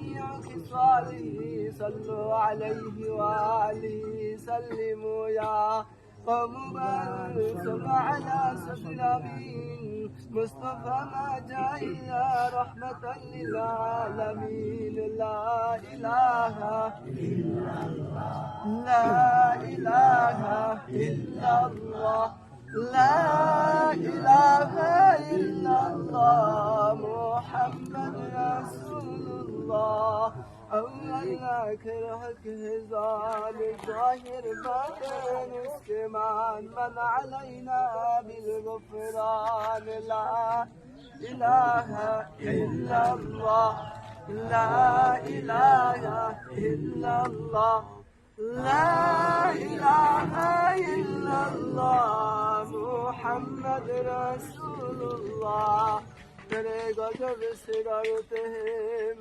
جميع خصاله صلوا عليه وآله سلموا يا قوم بارك على سبيل الأمين مصطفى ما جاء إلا رحمة للعالمين لا إله إلا الله لا إله إلا الله لا إله إلا الله محمد رسول الله أول آخر حق هزال ظاهر باطن استمان من علينا بالغفران لا إله إلا الله لا إله إلا الله لا إله إلا الله محمد رسول الله ترے گجب سرارتے ہیں